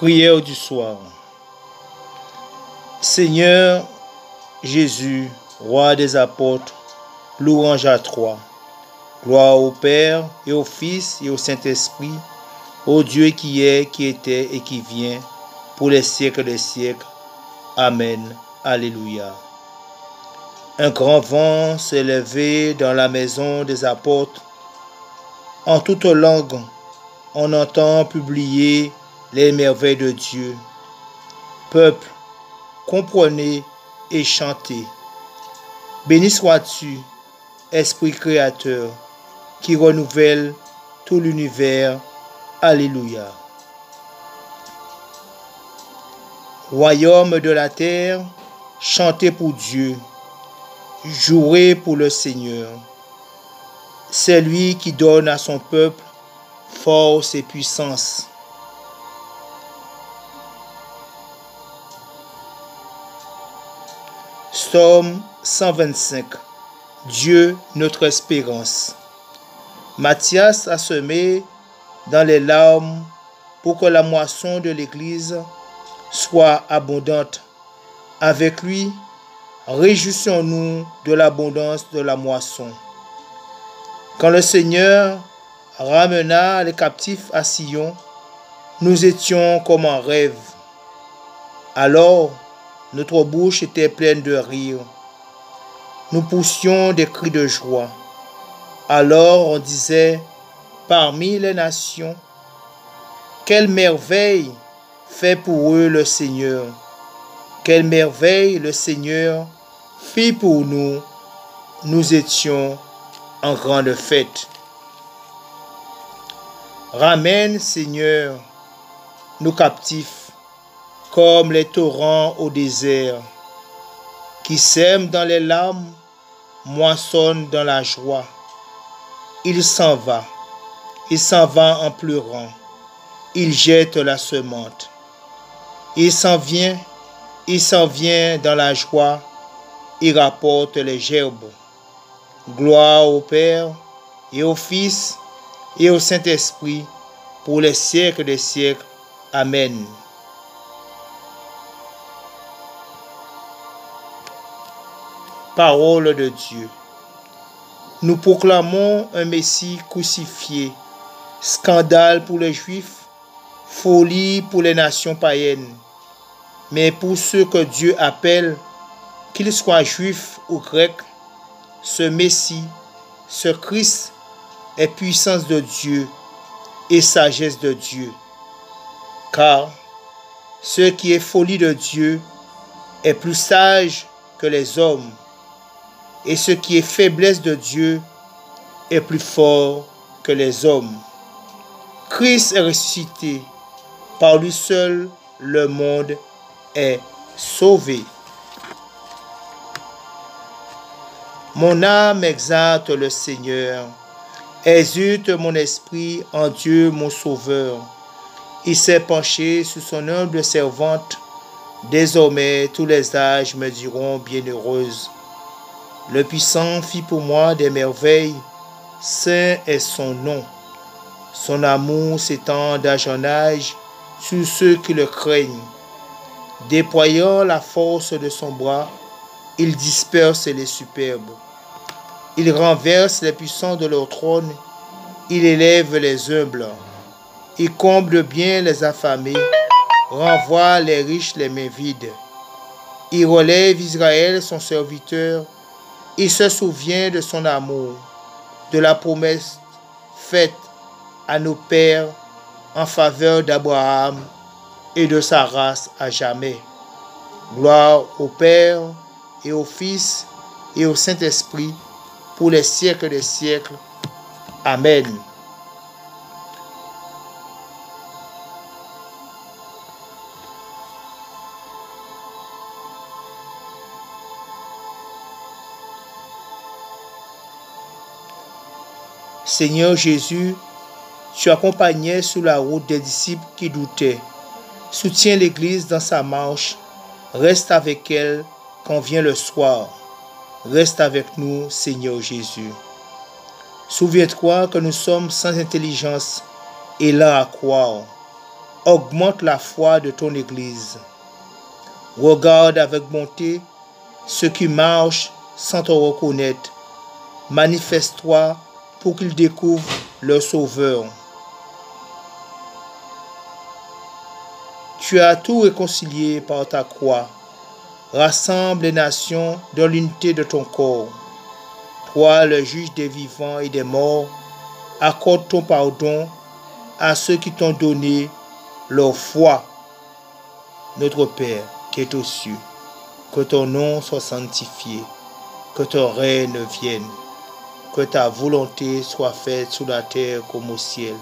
Prière du soir. Seigneur Jésus, roi des apôtres, louange à toi. Gloire au Père et au Fils et au Saint-Esprit, au Dieu qui est, qui était et qui vient, pour les siècles des siècles. Amen. Alléluia. Un grand vent s'est levé dans la maison des apôtres. En toute langue, on entend publier les merveilles de Dieu. Peuple, comprenez et chantez. Béni sois-tu, Esprit créateur, qui renouvelle tout l'univers. Alléluia. Royaume de la terre, chantez pour Dieu, jouez pour le Seigneur. C'est lui qui donne à son peuple force et puissance. Psaume 125. Dieu, notre espérance. Matthias a semé dans les larmes pour que la moisson de l'Église soit abondante. Avec lui, réjouissons-nous de l'abondance de la moisson. Quand le Seigneur ramena les captifs à Sion, nous étions comme en rêve. Alors, notre bouche était pleine de rire. Nous poussions des cris de joie. Alors on disait, parmi les nations, quelle merveille fait pour eux le Seigneur. Quelle merveille le Seigneur fit pour nous. Nous étions en grande fête. Ramène, Seigneur, nos captifs, comme les torrents au désert, qui sèment dans les larmes, moissonnent dans la joie. Il s'en va en pleurant, il jette la semence. Il s'en vient dans la joie, il rapporte les gerbes. Gloire au Père et au Fils et au Saint-Esprit, pour les siècles des siècles. Amen. Parole de Dieu. Nous proclamons un Messie crucifié, scandale pour les Juifs, folie pour les nations païennes. Mais pour ceux que Dieu appelle, qu'ils soient juifs ou grecs, ce Messie, ce Christ est puissance de Dieu et sagesse de Dieu. Car ce qui est folie de Dieu est plus sage que les hommes, et ce qui est faiblesse de Dieu est plus fort que les hommes. Christ est ressuscité, par lui seul le monde est sauvé. Mon âme exalte le Seigneur, exulte mon esprit en Dieu mon Sauveur. Il s'est penché sur son humble servante, désormais tous les âges me diront bienheureuse. Le puissant fit pour moi des merveilles, saint est son nom. Son amour s'étend d'âge en âge sur ceux qui le craignent. Déployant la force de son bras, il disperse les superbes. Il renverse les puissants de leur trône, il élève les humbles. Il comble de bien les affamés, renvoie les riches les mains vides. Il relève Israël son serviteur, il se souvient de son amour, de la promesse faite à nos pères en faveur d'Abraham et de sa race à jamais. Gloire au Père et au Fils et au Saint-Esprit, pour les siècles des siècles. Amen. Seigneur Jésus, tu accompagnais sur la route des disciples qui doutaient. Soutiens l'Église dans sa marche. Reste avec elle quand vient le soir. Reste avec nous, Seigneur Jésus. Souviens-toi que nous sommes sans intelligence et là à croire. augmente la foi de ton Église. Regarde avec bonté ceux qui marchent sans te reconnaître. Manifeste-toi pour qu'ils découvrent leur Sauveur. Tu as tout réconcilié par ta croix. Rassemble les nations dans l'unité de ton corps. Toi, le juge des vivants et des morts, accorde ton pardon à ceux qui t'ont donné leur foi. Notre Père qui es aux cieux, que ton nom soit sanctifié, que ton règne vienne, que ta volonté soit faite sur la terre comme au ciel.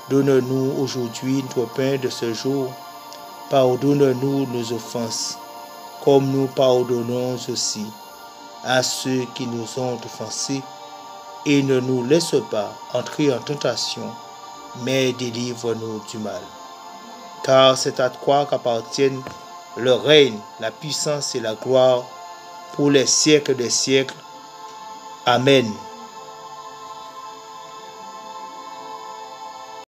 Donne-nous aujourd'hui notre pain de ce jour. Pardonne-nous nos offenses, comme nous pardonnons aussi à ceux qui nous ont offensés. Et ne nous laisse pas entrer en tentation, mais délivre-nous du mal. Car c'est à toi qu'appartiennent le règne, la puissance et la gloire pour les siècles des siècles. Amen.